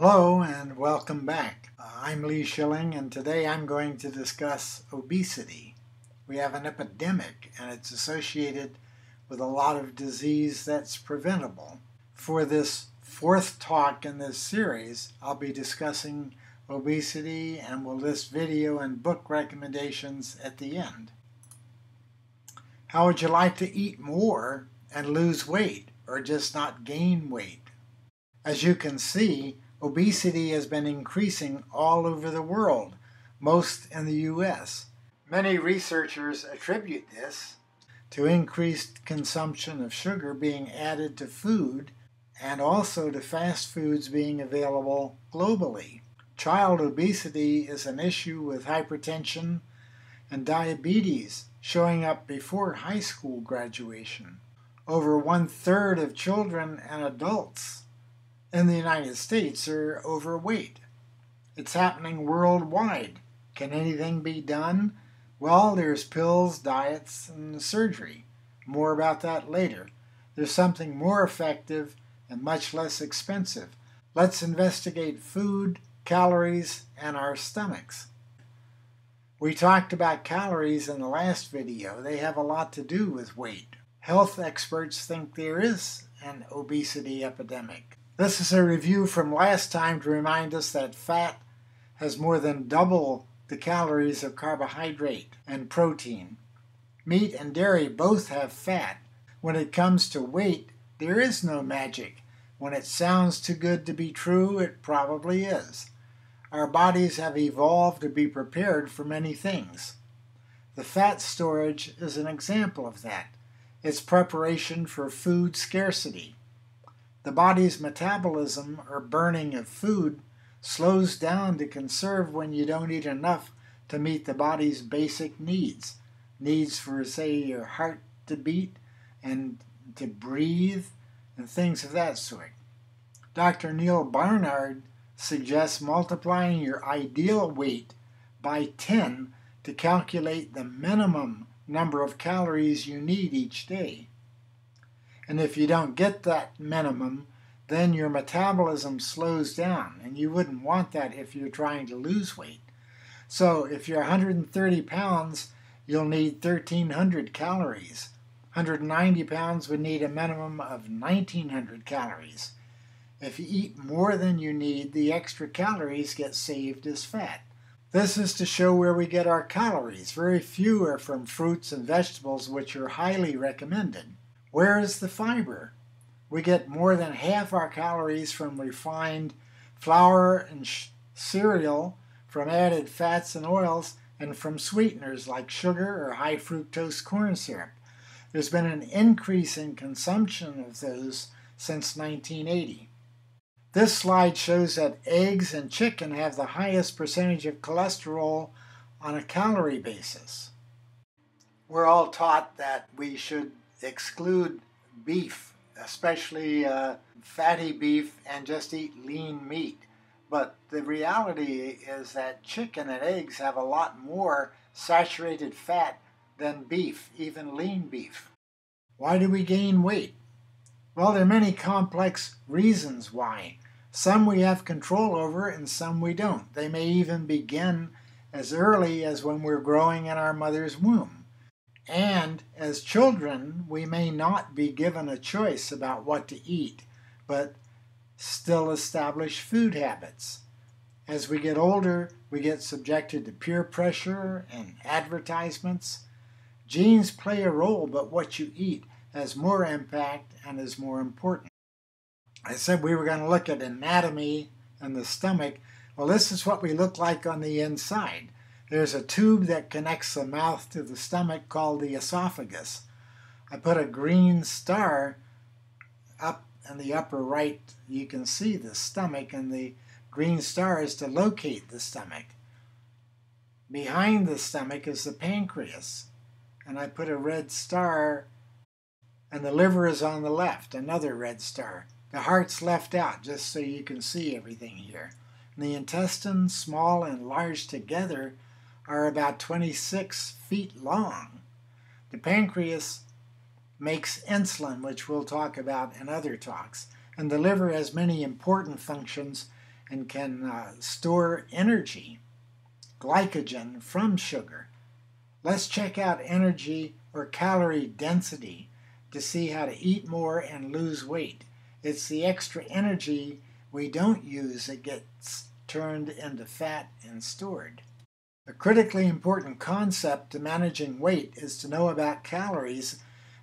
Hello and welcome back. I'm Lee Schilling, and today I'm going to discuss obesity. We have an epidemic and it's associated with a lot of disease that's preventable. For this fourth talk in this series, I'll be discussing obesity and will list video and book recommendations at the end. How would you like to eat more and lose weight or just not gain weight? As you can see, obesity has been increasing all over the world, most in the U.S. Many researchers attribute this to increased consumption of sugar being added to food and also to fast foods being available globally. Child obesity is an issue with hypertension and diabetes showing up before high school graduation. Over 1/3 of children and adults in the United States are overweight. It's happening worldwide. Can anything be done? Well, there's pills, diets, and surgery. More about that later. There's something more effective and much less expensive. Let's investigate food, calories, and our stomachs. We talked about calories in the last video. They have a lot to do with weight. Health experts think there is an obesity epidemic. This is a review from last time to remind us that fat has more than double the calories of carbohydrate and protein. Meat and dairy both have fat. When it comes to weight, there is no magic. When it sounds too good to be true, it probably is. Our bodies have evolved to be prepared for many things. The fat storage is an example of that. It's preparation for food scarcity. The body's metabolism, or burning of food, slows down to conserve when you don't eat enough to meet the body's basic needs. Needs for, say, your heart to beat and to breathe and things of that sort. Dr. Neil Barnard suggests multiplying your ideal weight by 10 to calculate the minimum number of calories you need each day. And if you don't get that minimum, then your metabolism slows down, and you wouldn't want that if you're trying to lose weight. So if you're 130 pounds, you'll need 1,300 calories. 190 pounds would need a minimum of 1,900 calories. If you eat more than you need, the extra calories get saved as fat. This is to show where we get our calories. Very few are from fruits and vegetables, which are highly recommended. Where is the fiber? We get more than half our calories from refined flour and cereal, from added fats and oils, and from sweeteners like sugar or high fructose corn syrup. There's been an increase in consumption of those since 1980. This slide shows that eggs and chicken have the highest percentage of cholesterol on a calorie basis. We're all taught that we should exclude beef, especially fatty beef, and just eat lean meat. But the reality is that chicken and eggs have a lot more saturated fat than beef, even lean beef. Why do we gain weight? Well, there are many complex reasons why. Some we have control over and some we don't. They may even begin as early as when we're growing in our mother's womb. And as children, we may not be given a choice about what to eat, but still establish food habits. As we get older, we get subjected to peer pressure and advertisements. Genes play a role, but what you eat has more impact and is more important. I said we were going to look at anatomy and the stomach. Well, this is what we look like on the inside. There's a tube that connects the mouth to the stomach called the esophagus. I put a green star up in the upper right. You can see the stomach, and the green star is to locate the stomach. Behind the stomach is the pancreas, and I put a red star, and the liver is on the left, another red star. The heart's left out, just so you can see everything here. And the intestines, small and large together, are about 26 feet long. The pancreas makes insulin, which we'll talk about in other talks, and the liver has many important functions, and can store energy, glycogen, from sugar. Let's check out energy or calorie density to see how to eat more and lose weight. It's the extra energy we don't use that gets turned into fat and stored. A critically important concept to managing weight is to know about calories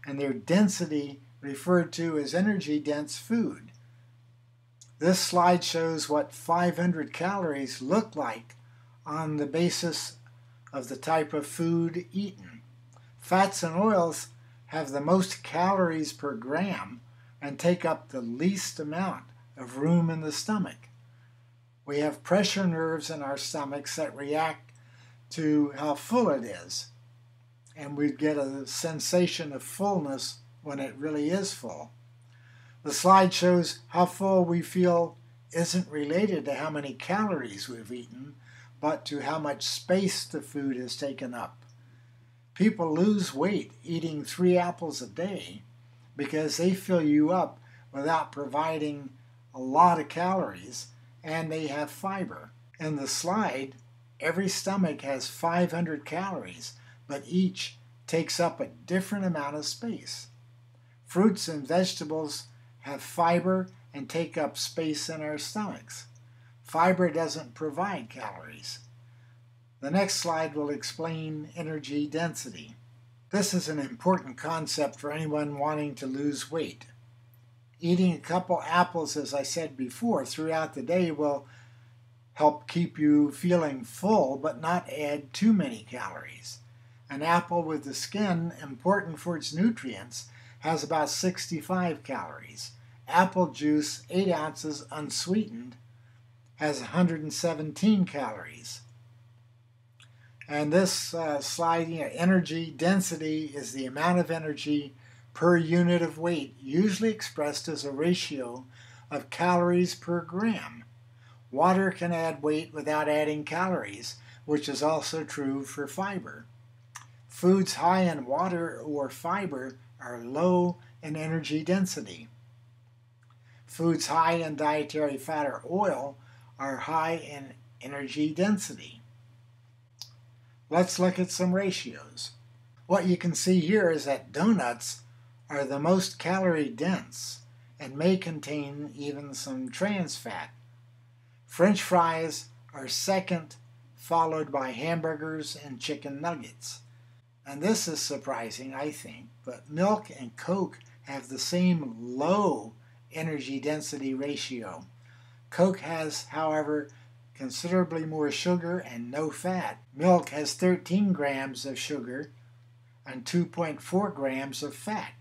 and their density, referred to as energy-dense food. This slide shows what 500 calories look like on the basis of the type of food eaten. Fats and oils have the most calories per gram and take up the least amount of room in the stomach. We have pressure nerves in our stomachs that react to how full it is, and we get a sensation of fullness when it really is full. The slide shows how full we feel isn't related to how many calories we've eaten, but to how much space the food has taken up. People lose weight eating 3 apples a day because they fill you up without providing a lot of calories, and they have fiber. In the slide, every stomach has 500 calories, but each takes up a different amount of space. Fruits and vegetables have fiber and take up space in our stomachs. Fiber doesn't provide calories. The next slide will explain energy density. This is an important concept for anyone wanting to lose weight. Eating a couple apples, as I said before, throughout the day will help keep you feeling full but not add too many calories. An apple with the skin, important for its nutrients, has about 65 calories. Apple juice, 8 ounces unsweetened, has 117 calories. And this slide, energy density is the amount of energy per unit of weight, usually expressed as a ratio of calories per gram. Water can add weight without adding calories, which is also true for fiber. Foods high in water or fiber are low in energy density. Foods high in dietary fat or oil are high in energy density. Let's look at some ratios. What you can see here is that donuts are the most calorie dense and may contain even some trans fat. French fries are second, followed by hamburgers and chicken nuggets. And this is surprising, I think, but milk and Coke have the same low energy density ratio. Coke has, however, considerably more sugar and no fat. Milk has 13 grams of sugar and 2.4 grams of fat.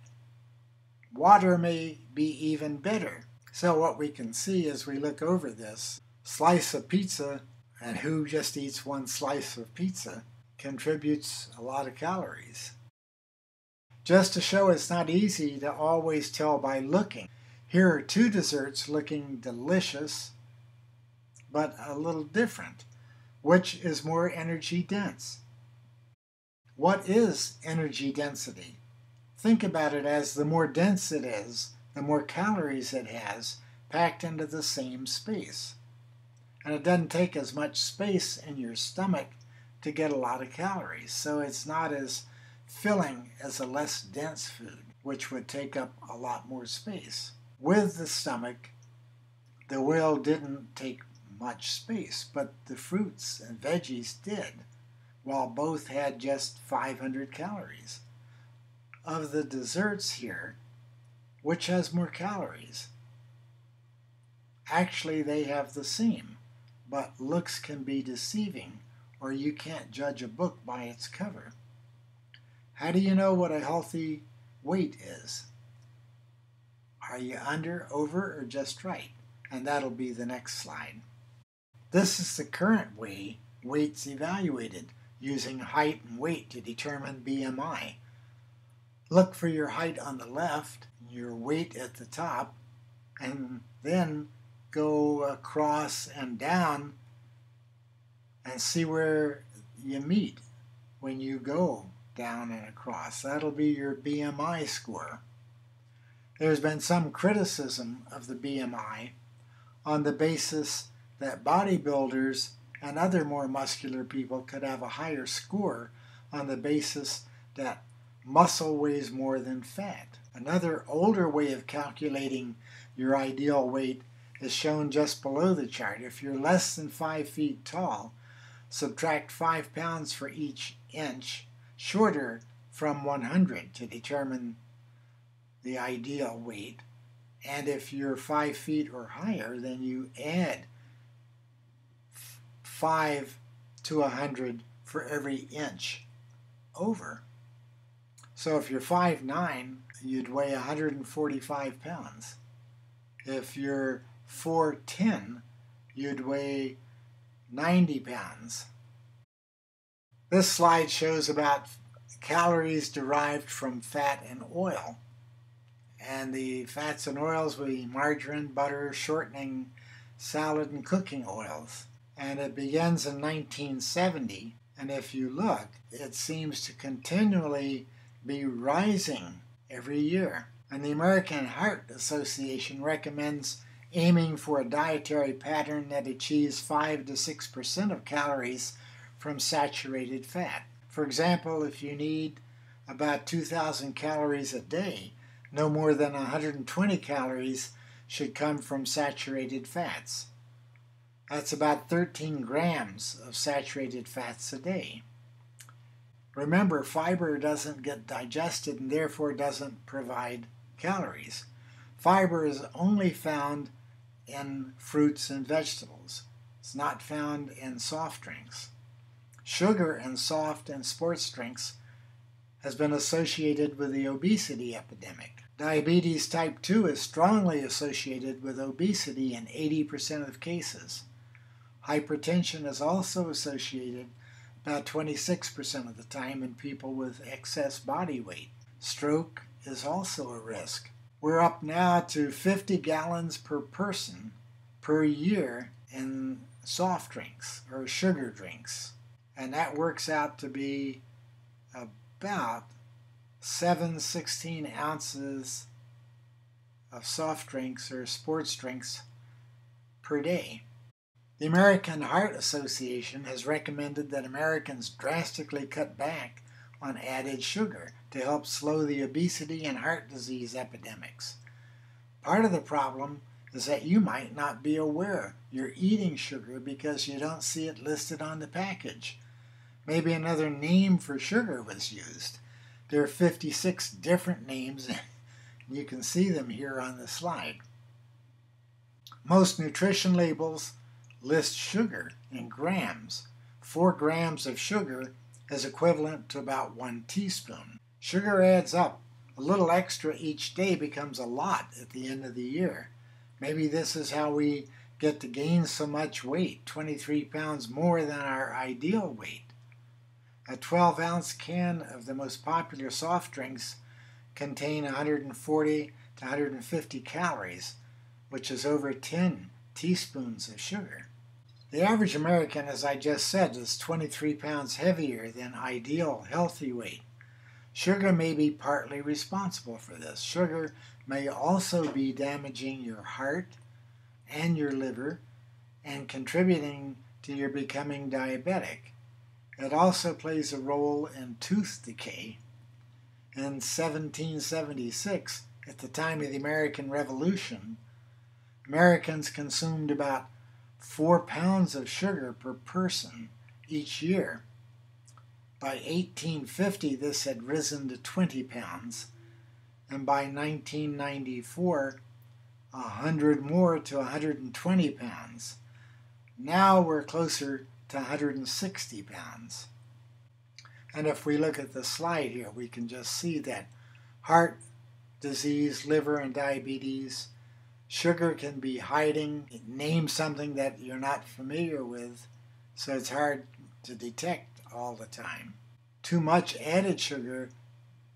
Water may be even better. So what we can see as we look over this slice of pizza, and who just eats one slice of pizza, contributes a lot of calories. Just to show it's not easy to always tell by looking, here are 2 desserts looking delicious, but a little different. Which is more energy dense? What is energy density? Think about it as the more dense it is, the more calories it has packed into the same space. And it doesn't take as much space in your stomach to get a lot of calories, so it's not as filling as a less dense food, which would take up a lot more space. With the stomach, the will didn't take much space, but the fruits and veggies did, while both had just 500 calories. Of the desserts here, which has more calories? Actually, they have the same, but looks can be deceiving, or you can't judge a book by its cover. How do you know what a healthy weight is? Are you under, over, or just right? And that'll be the next slide. This is the current way weight's evaluated, using height and weight to determine BMI. Look for your height on the left, your weight at the top, and then go across and down and see where you meet when you go down and across. That'll be your BMI score. There's been some criticism of the BMI on the basis that bodybuilders and other more muscular people could have a higher score on the basis that muscle weighs more than fat. Another older way of calculating your ideal weight is shown just below the chart. If you're less than 5 feet tall, subtract 5 pounds for each inch shorter from 100 to determine the ideal weight. And if you're 5 feet or higher, then you add 5 to 100 for every inch over. So if you're 5'9", you'd weigh 145 pounds. If you're 4'10", you'd weigh 90 pounds. This slide shows about calories derived from fat and oil. And the fats and oils would be margarine, butter, shortening, salad, and cooking oils. And it begins in 1970. And if you look, it seems to continually be rising every year. And the American Heart Association recommends aiming for a dietary pattern that achieves 5 to 6% of calories from saturated fat. For example, if you need about 2,000 calories a day, no more than 120 calories should come from saturated fats. That's about 13 grams of saturated fats a day. Remember, fiber doesn't get digested and therefore doesn't provide calories. Fiber is only found in fruits and vegetables. It's not found in soft drinks. Sugar in soft and sports drinks has been associated with the obesity epidemic. Diabetes type 2 is strongly associated with obesity in 80% of cases. Hypertension is also associated about 26% of the time in people with excess body weight. Stroke is also a risk. We're up now to 50 gallons per person per year in soft drinks or sugar drinks. And that works out to be about 16 ounces of soft drinks or sports drinks per day. The American Heart Association has recommended that Americans drastically cut back on added sugar to help slow the obesity and heart disease epidemics. Part of the problem is that you might not be aware you're eating sugar because you don't see it listed on the package. Maybe another name for sugar was used. There are 56 different names, and you can see them here on the slide. Most nutrition labels list sugar in grams. 4 grams of sugar is equivalent to about 1 teaspoon. Sugar adds up. A little extra each day becomes a lot at the end of the year. Maybe this is how we get to gain so much weight, 23 pounds more than our ideal weight. A 12-ounce can of the most popular soft drinks contain 140 to 150 calories, which is over 10 teaspoons of sugar. The average American, as I just said, is 23 pounds heavier than ideal healthy weight. Sugar may be partly responsible for this. Sugar may also be damaging your heart and your liver and contributing to your becoming diabetic. It also plays a role in tooth decay. In 1776, at the time of the American Revolution, Americans consumed about 4 pounds of sugar per person each year. By 1850, this had risen to 20 pounds, and by 1994, 100 more to 120 pounds. Now we're closer to 160 pounds. And if we look at the slide here, we can just see that heart disease, liver, and diabetes, sugar can be hiding. It names something that you're not familiar with, so it's hard to detect all the time. Too much added sugar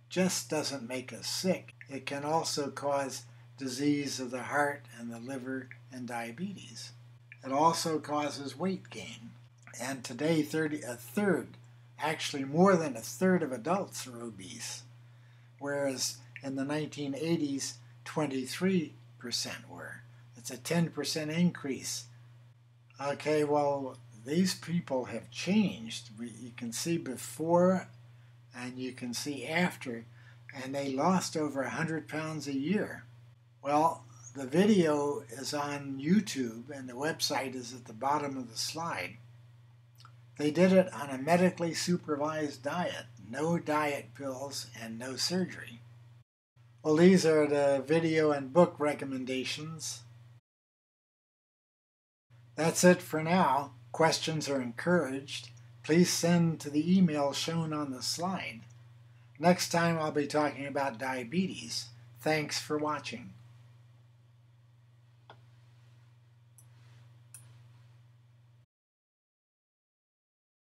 just doesn't make us sick. It can also cause disease of the heart and the liver and diabetes. It also causes weight gain. And today, actually more than a third of adults are obese, whereas in the 1980s, 23% were. It's a 10% increase Okay, well, these people have changed. You can see before and you can see after, and they lost over 100 pounds a year. Well, the video is on YouTube and the website is at the bottom of the slide. They did it on a medically supervised diet, no diet pills and no surgery. Well, these are the video and book recommendations. That's it for now. Questions are encouraged. Please send to the email shown on the slide. Next time I'll be talking about diabetes. Thanks for watching.